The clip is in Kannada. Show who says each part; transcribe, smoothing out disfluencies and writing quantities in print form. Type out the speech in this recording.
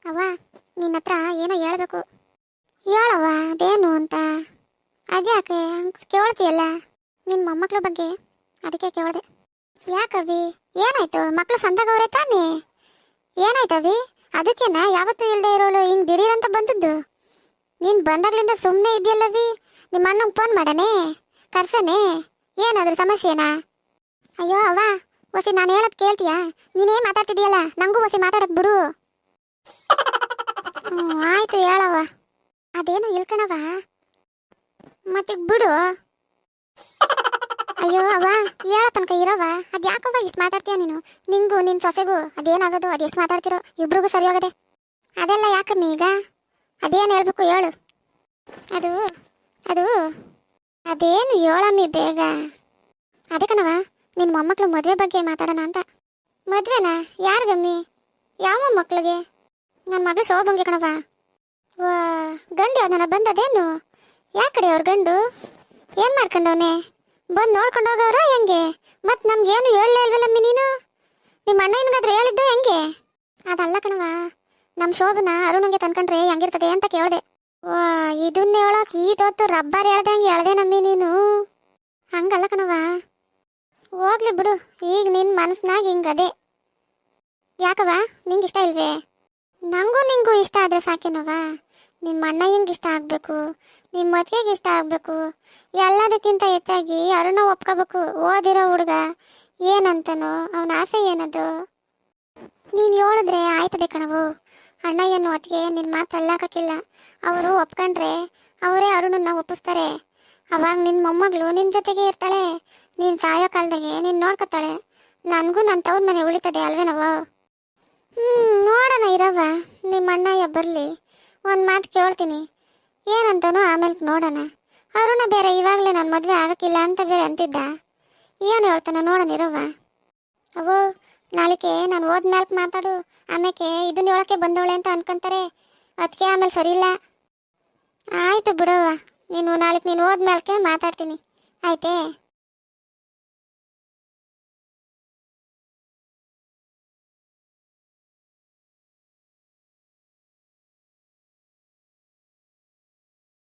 Speaker 1: ಅವ್ವ ನಿನ್ನ ಹತ್ರ ಏನೋ ಹೇಳ್ಬೇಕು. ಹೇಳವ್ವ ಅದೇನು ಅಂತ. ಅದ್ಯಾಕೆ ಕೇಳ್ತೀಯಲ್ಲ ನಿನ್ನ ಮೊಮ್ಮಕ್ಳ ಬಗ್ಗೆ, ಅದಕ್ಕೆ ಕೇಳಿದೆ. ಯಾಕವಿ ಏನಾಯ್ತು? ಮಕ್ಕಳು ಸಂದಾಗವ್ರೆ ತಾನೇ? ಏನಾಯ್ತವಿ? ಅದಕ್ಕೇನ ಯಾವತ್ತೂ ಇಲ್ಲದೆ ಇರೋಳು ಹಿಂಗೆ ದಿಢೀರಂತ ಬಂದದ್ದು? ನೀನು ಬಂದಾಗ್ಲಿಂದ ಸುಮ್ಮನೆ ಇದೆಯಲ್ಲವಿ. ನಿಮ್ಮ ಅಣ್ಣಂಗೆ ಫೋನ್ ಮಾಡನೆ, ಕರ್ಸನೆ, ಏನಾದ್ರೂ ಸಮಸ್ಯೆನಾ? ಅಯ್ಯೋ ಅವ್ವ ಹೊಸಿ ನಾನು ಹೇಳೋದು ಕೇಳ್ತೀಯಾ? ನೀನೇ ಮಾತಾಡ್ತಿದ್ದೀಯಲ್ಲ, ನಂಗೂ ಹೊಸಿ ಮಾತಾಡೋದು ಬಿಡು. ಆಯ್ತು ಹೇಳವ್ವ. ಅದೇನು ಇಲ್ಕಣವ, ಮತ್ತೆ ಬಿಡು. ಅಯ್ಯೋ ಅವ್ವ ಹೇಳೋ ತನಕ ಇರವ. ಅದು ಯಾಕವ್ವ ಇಷ್ಟು ಮಾತಾಡ್ತೀಯ ನೀನು? ನಿಂಗೂ ನಿನ್ನ ಸೊಸೆಗೂ ಅದೇನಾಗೋದು? ಅದೆಷ್ಟು ಮಾತಾಡ್ತಿರೋ ಇಬ್ರಿಗೂ ಸರಿ ಹೋಗದೆ. ಅದೆಲ್ಲ ಯಾಕಮ್ಮಿ ಈಗ? ಅದೇನು ಹೇಳ್ಬೇಕು ಹೇಳು. ಅದು ಅದು ಅದೇನು ಹೇಳಮ್ಮಿ ಬೇಗ. ಅದಕ್ಕನವ ನಿನ್ನ ಮೊಮ್ಮಕ್ಳು ಮದುವೆ ಬಗ್ಗೆ ಮಾತಾಡೋಣ ಅಂತ. ಮದುವೆನಾ? ಯಾರಿಗಮ್ಮಿ? ಯಾವ ಮೊಮ್ಮಕ್ಳಿಗೆ? ನನ್ನ ಮಗಳು ಶೋಭಂಗೆ ಕಣವ. ವಾ ಗಂಡು ಯಾವ್ದನ ಬಂದದೇನು? ಯಾಕಡೆ ಅವ್ರ ಗಂಡು ಏನು ಮಾಡ್ಕೊಂಡವನೆ? ಬಂದು ನೋಡ್ಕೊಂಡು ಹೋಗವ್ರ ಹೆಂಗೆ? ಮತ್ತು ನಮ್ಗೇನು ಹೇಳಲೇ ಇಲ್ವಲ್ಲಮ್ಮಿ ನೀನು? ನಿಮ್ಮ ಅಣ್ಣ ಏನಾದ್ರೂ ಹೇಳಿದ್ದು ಹೆಂಗೆ? ಅದಲ್ಲ ಕಣವ, ನಮ್ಮ ಶೋಭನ ಅರುಣಂಗೆ ತಂದ್ಕೊಂಡ್ರೆ ಹೆಂಗಿರ್ತದೆ ಅಂತ ಕೇಳಿದೆ. ವಾ ಇದನ್ನ ಹೇಳೋಕೆ ಈಟೊತ್ತು ರಬ್ಬರ್ ಹೇಳ್ದಂಗೆ ಹೇಳ್ದೆ ನಮ್ಮಿ ನೀನು. ಹಂಗಲ್ಲ ಕಣವ. ಹೋಗ್ಲಿ ಬಿಡು, ಈಗ ನಿನ್ನ ಮನಸ್ಸಿನಾಗ ಹಿಂಗದೆ. ಯಾಕವ ನಿಂಗೆ ಇಷ್ಟ ಇಲ್ವೇ? ನಂಗೂ ನಿಂಗೂ ಇಷ್ಟ ಆದರೆ ಸಾಕೇನವ. ನಿಮ್ಮ ಅಣ್ಣ ಹಿಂಗೆ ಇಷ್ಟ ಆಗಬೇಕು, ನಿಮ್ಮ ಮದುವೆಗೆ ಇಷ್ಟ ಆಗಬೇಕು. ಎಲ್ಲದಕ್ಕಿಂತ ಹೆಚ್ಚಾಗಿ ಅರುಣ ಒಪ್ಕೋಬೇಕು. ಓದಿರೋ ಹುಡುಗ ಏನಂತನೋ ಅವನ ಆಸೆ ಏನದು? ನೀನು ಹೇಳಿದ್ರೆ ಆಯ್ತದೆ ಕಣವು. ಅಣ್ಣ ಏನು ಅದಕ್ಕೆ ನಿನ್ನ ಮಾತು ತಳ್ಳಾಕಿಲ್ಲ. ಅವರು ಒಪ್ಕೊಂಡ್ರೆ ಅವರೇ ಅರುಣನ್ನ ಒಪ್ಪಿಸ್ತಾರೆ. ಅವಾಗ ನಿನ್ನ ಮೊಮ್ಮಗಳು ನಿನ್ನ ಜೊತೆಗೆ ಇರ್ತಾಳೆ. ನೀನು ಸಾಯೋ ಕಾಲದಾಗೆ ನೀನು ನೋಡ್ಕೊತಾಳೆ. ನನಗೂ ನನ್ನ ತವ್ರ ಮನೆ ಉಳಿತದೆ ಅಲ್ವೇನವ? ನೋಡೋಣ ಇರವ. ನಿಮ್ಮ ಅಣ್ಣಯ್ಯ ಬರಲಿ, ಒಂದು ಮಾತು ಕೇಳ್ತೀನಿ ಏನಂತನೋ, ಆಮೇಲೆ ನೋಡೋಣ. ಅರುಣ ಬೇರೆ ಇವಾಗಲೇ ನನ್ನ ಮದುವೆ ಆಗಕ್ಕಿಲ್ಲ ಅಂತ ಬೇರೆ ಅಂತಿದ್ದ. ಏನು ಹೇಳ್ತಾನೆ ನೋಡೋಣ ಇರವ. ಅವೋ ನಾಳಿಕೆ ನಾನು ಹೋದ್ಮೇಲೆ ಮಾತಾಡು. ಆಮೇಲೆ ಇದನ್ನ ಹೇಳೋಕ್ಕೆ ಬಂದವಳೆ ಅಂತ ಅನ್ಕೊಂತಾರೆ. ಅದಕ್ಕೆ ಆಮೇಲೆ ಸರಿ ಇಲ್ಲ. ಆಯಿತು ಬಿಡವ್ವ, ನೀನು ನಾಳೆಗೆ ನೀನು ಹೋದ್ಮೇಲೆ ಮಾತಾಡ್ತೀನಿ ಆಯ್ತೇ?